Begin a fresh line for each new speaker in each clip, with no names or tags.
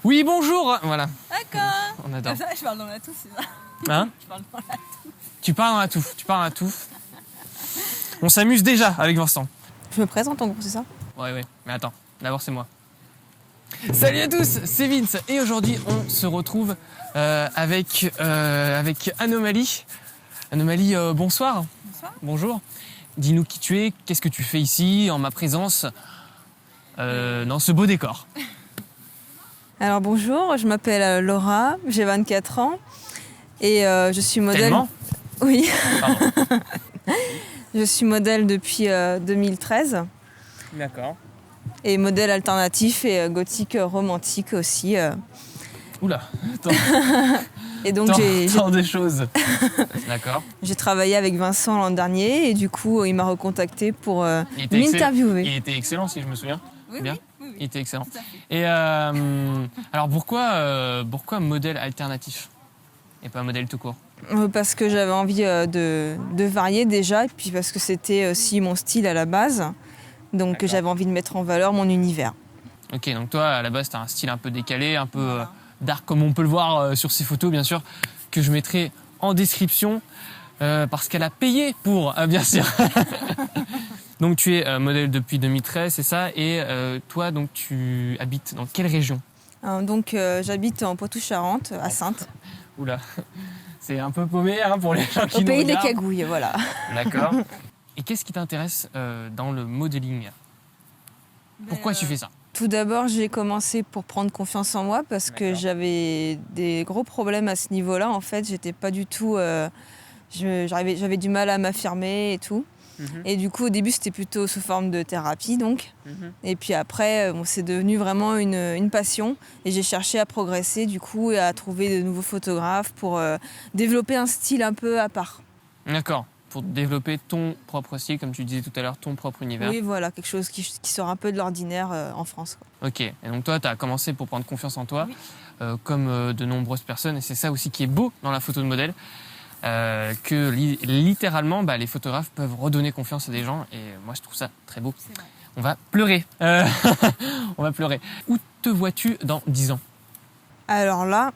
Oui, bonjour. Voilà.
D'accord.
On adore.
Ça, je parle dans la touffe, c'est ça.
Hein?
Je parle dans la touffe.
Tu parles dans la touffe. Tu parles dans la touffe. On s'amuse déjà avec Vincent.
Je me présente en gros, c'est ça?
Ouais. Mais attends. D'abord, c'est moi. Salut à tous, c'est Vince. Et aujourd'hui, on se retrouve avec Anomalie. Anomalie, bonsoir.
Bonsoir.
Bonjour. Dis-nous qui tu es, qu'est-ce que tu fais ici, en ma présence, dans ce beau décor.
Alors bonjour, je m'appelle Laura, j'ai 24 ans et je suis modèle.
Tellement.
Oui.
Pardon.
Je suis modèle depuis 2013
D'accord.
et modèle alternatif et gothique romantique aussi.
Oula, attends.
Et donc
Tant des choses. D'accord.
j'ai travaillé avec Vincent l'an dernier et du coup il m'a recontacté pour
Il était
m'interviewer.
Il était excellent, si je me souviens.
Oui,
Bien.
oui.
Il était excellent.
Tout à fait.
Et alors pourquoi modèle alternatif et pas modèle tout court?
Parce que j'avais envie de varier déjà, et puis parce que c'était aussi mon style à la base. Donc
D'accord.
j'avais envie de mettre en valeur mon univers.
Ok, donc toi, à la base, tu as un style un peu décalé, un peu dark, comme on peut le voir sur ces photos, bien sûr, que je mettrai en description, parce qu'elle a payé pour, bien sûr. Donc tu es modèle depuis 2013, c'est ça? Et toi, donc tu habites dans quelle région?
Donc j'habite en Poitou-Charentes, à Saintes,
Oula, c'est un peu paumé hein, pour les gens qui
au
nous
pays des
regardent.
cagouilles, voilà.
D'accord. Et qu'est-ce qui t'intéresse dans le modeling? Pourquoi tu fais ça?
Tout d'abord, j'ai commencé pour prendre confiance en moi parce que
D'accord.
j'avais des gros problèmes à ce niveau-là. En fait, j'étais pas du tout. J'avais du mal à m'affirmer et tout. Et du coup, au début, c'était plutôt sous forme de thérapie, donc. Et puis après, c'est devenu vraiment une passion. Et j'ai cherché à progresser, du coup, et à trouver de nouveaux photographes pour développer un style un peu à part.
D'accord. Pour développer ton propre style, comme tu disais tout à l'heure, ton propre univers.
Oui, voilà, quelque chose qui sort un peu de l'ordinaire en France, quoi.
Ok. Et donc toi, tu as commencé pour prendre confiance en toi, comme de nombreuses personnes. Et c'est ça aussi qui est beau dans la photo de modèle. Que littéralement, les photographes peuvent redonner confiance à des gens. Et moi, je trouve ça très beau.
C'est vrai.
On va pleurer. On va pleurer. Où te vois-tu dans 10 ans?
Alors là,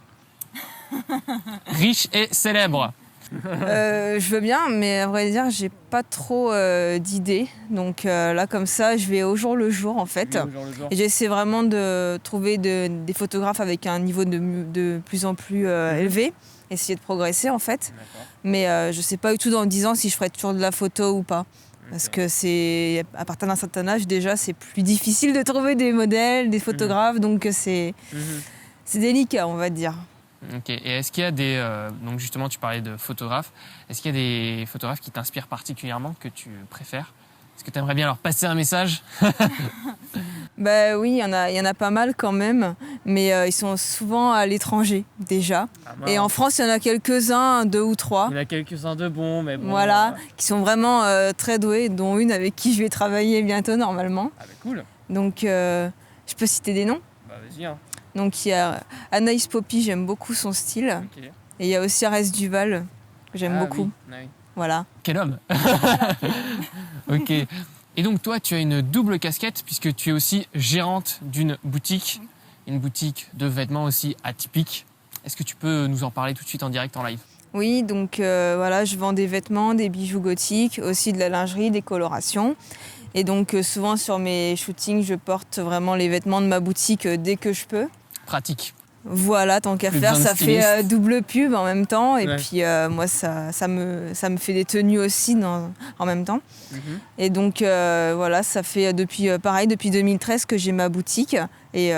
Riche et célèbre.
je veux bien, mais à vrai dire, j'ai pas trop d'idées. Donc là, comme ça, je vais au jour le jour, en fait. Et j'essaie vraiment de trouver des photographes avec un niveau de plus en plus élevé. Essayer de progresser, en fait.
D'accord.
Mais je sais pas du tout dans 10 ans si je ferai toujours de la photo ou pas. Parce que c'est à partir d'un certain âge, déjà, c'est plus difficile de trouver des modèles, des photographes. Donc c'est délicat, on va dire.
Ok. Et est-ce qu'il y a des... donc justement, tu parlais de photographes. Est-ce qu'il y a des photographes qui t'inspirent particulièrement, que tu préfères? Est-ce que tu aimerais bien leur passer un message?
Bah oui, il y en a pas mal quand même. Mais ils sont souvent à l'étranger, déjà. Et en France, il y en a quelques-uns, 2 ou 3.
Il y en a quelques-uns de bons, mais bon...
Voilà, qui sont vraiment très doués, dont une avec qui je vais travailler bientôt, normalement.
Ah cool.
Donc, je peux citer des noms.
Bah vas-y. Hein.
Donc il y a Anaïs Poppy, j'aime beaucoup son style.
Ok.
Et il y a aussi Arès Duval, que j'aime beaucoup.
Oui.
Voilà.
Quel homme. Ok. Et donc toi, tu as une double casquette puisque tu es aussi gérante d'une boutique, une boutique de vêtements aussi atypique. Est-ce que tu peux nous en parler tout de suite en direct en live?
Oui, donc voilà, je vends des vêtements, des bijoux gothiques, aussi de la lingerie, des colorations. Et donc souvent sur mes shootings, je porte vraiment les vêtements de ma boutique dès que je peux.
Pratique.
Voilà, tant qu'à
Plus
faire,
besoin de
ça fait
styliste.
double pub en même temps. Et
Ouais.
puis moi, ça me fait des tenues aussi en même temps. Et donc voilà, ça fait depuis 2013 que j'ai ma boutique. Et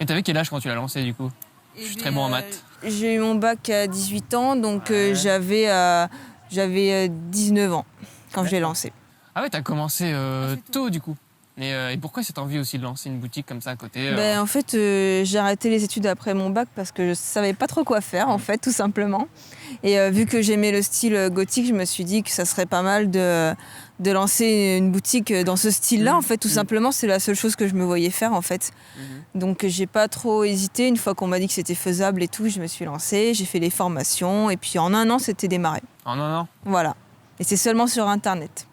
t'avais quel âge quand tu l'as lancé du coup? Je suis très bon en maths.
j'ai eu mon bac à 18 ans, donc j'avais 19 ans quand je l'ai lancé.
Ah ouais, t'as commencé tôt du coup. Et pourquoi cette envie aussi de lancer une boutique comme ça à côté
En fait, j'ai arrêté les études après mon bac parce que je savais pas trop quoi faire, en fait, tout simplement. Et vu que j'aimais le style gothique, je me suis dit que ça serait pas mal de lancer une boutique dans ce style-là, en fait, tout simplement. C'est la seule chose que je me voyais faire, en fait. Donc, j'ai pas trop hésité. Une fois qu'on m'a dit que c'était faisable et tout, je me suis lancée, j'ai fait les formations et puis en 1 an, c'était démarré.
En un an.
Voilà. Et c'est seulement sur Internet.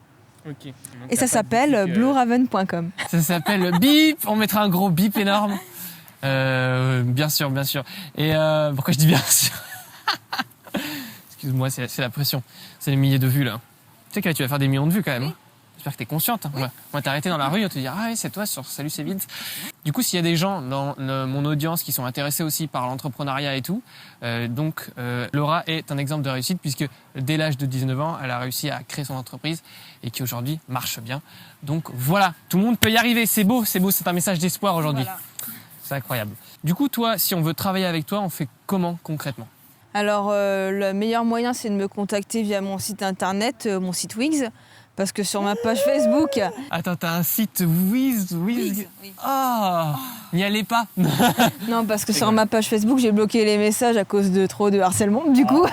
Ok.
Et ça s'appelle blueraven.com.
Ça s'appelle Bip. On mettra un gros bip énorme. Bien sûr, bien sûr. Et pourquoi je dis bien sûr? Excuse-moi, c'est la pression. C'est les milliers de vues là. Tu sais que là, tu vas faire des millions de vues quand même.
Oui.
J'espère que t'es consciente.
Oui.
On va t'arrêter dans la rue et te dire ah oui c'est toi sur Salut c'est Vince. Du coup s'il y a des gens dans mon audience qui sont intéressés aussi par l'entrepreneuriat et tout, Laura est un exemple de réussite puisque dès l'âge de 19 ans elle a réussi à créer son entreprise et qui aujourd'hui marche bien. Donc voilà, tout le monde peut y arriver. C'est beau, c'est un message d'espoir aujourd'hui.
Voilà.
C'est incroyable. Du coup toi si on veut travailler avec toi on fait comment concrètement?
Alors, le meilleur moyen, c'est de me contacter via mon site internet, mon site Wix, parce que sur ma page Facebook...
Attends, t'as un site Wix?
Oui.
Ah, n'y allez pas.
Non, parce que sur ma page Facebook, j'ai bloqué les messages à cause de trop de harcèlement, du coup.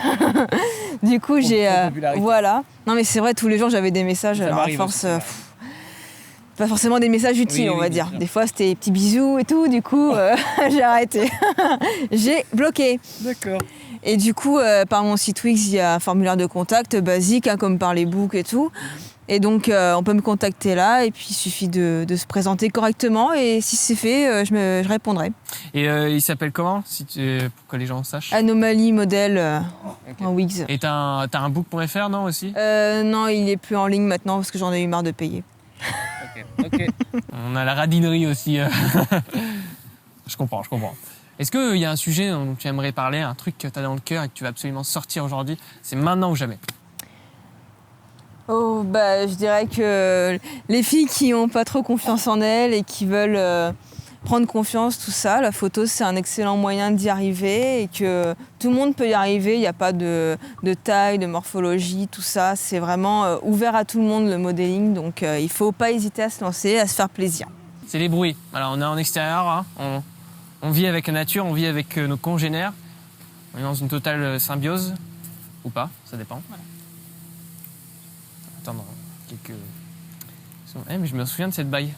Du coup, j'ai... voilà. Non, mais c'est vrai, tous les jours, j'avais des messages.
Ça
Alors, à
m'arrive
force...
aussi,
pas forcément des messages utiles, on va
bien
dire.
sûr.
Des fois, c'était des petits bisous et tout, du coup, j'ai arrêté. J'ai bloqué.
D'accord.
Et du coup, par mon site Wix, il y a un formulaire de contact basique, hein, comme par les books et tout. Et donc, on peut me contacter là, et puis il suffit de se présenter correctement, et si c'est fait, je répondrai.
Et il s'appelle comment pour que les gens sachent?
Anomalie modèle en Wix.
Et t'as un book.fr, non, aussi?
Non, il est plus en ligne maintenant, parce que j'en ai eu marre de payer.
Ok. On a la radinerie aussi. Je comprends. Est-ce qu'il y a un sujet dont tu aimerais parler, un truc que tu as dans le cœur et que tu vas absolument sortir aujourd'hui? C'est maintenant ou jamais.
Oh, bah, je dirais que les filles qui n'ont pas trop confiance en elles et qui veulent prendre confiance, tout ça, la photo, c'est un excellent moyen d'y arriver et que tout le monde peut y arriver. Il n'y a pas de taille, de morphologie, tout ça. C'est vraiment ouvert à tout le monde, le modeling. Donc, il ne faut pas hésiter à se lancer, à se faire plaisir.
C'est les bruits. Alors, on est en extérieur, hein. On vit avec la nature, on vit avec nos congénères. On est dans une totale symbiose. Ou pas, ça dépend.
Voilà.
Attends, quelques... mais je me souviens de cette baille.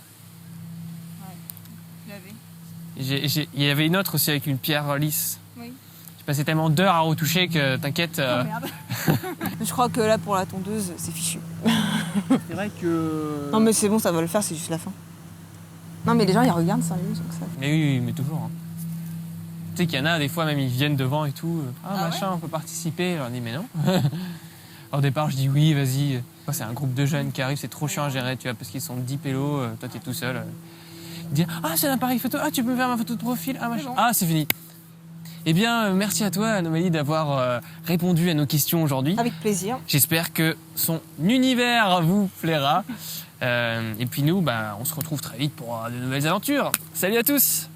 Il y avait une autre aussi avec une pierre lisse.
Oui.
J'ai passé tellement d'heures à retoucher que t'inquiète.
Merde. Je crois que là, pour la tondeuse, c'est fichu.
C'est vrai que...
Non, mais c'est bon, ça va le faire, c'est juste la fin. Non, mais les gens, ils regardent ça, donc ça.
Mais oui, mais toujours. Hein. Tu sais qu'il y en a, des fois, même ils viennent devant et tout. Machin, on peut participer. Alors, on dit, mais non. Au départ, je dis oui, vas-y. C'est un groupe de jeunes qui arrivent, c'est trop chiant à gérer, tu vois, parce qu'ils sont 10 pélos, toi, t'es tout seul. Dire c'est un appareil photo, tu peux me faire ma photo de profil, machin.
Bon.
C'est fini. Eh bien, merci à toi, Anomalie, d'avoir répondu à nos questions aujourd'hui.
Avec plaisir.
J'espère que son univers vous plaira. Et puis nous, on se retrouve très vite pour de nouvelles aventures. Salut à tous!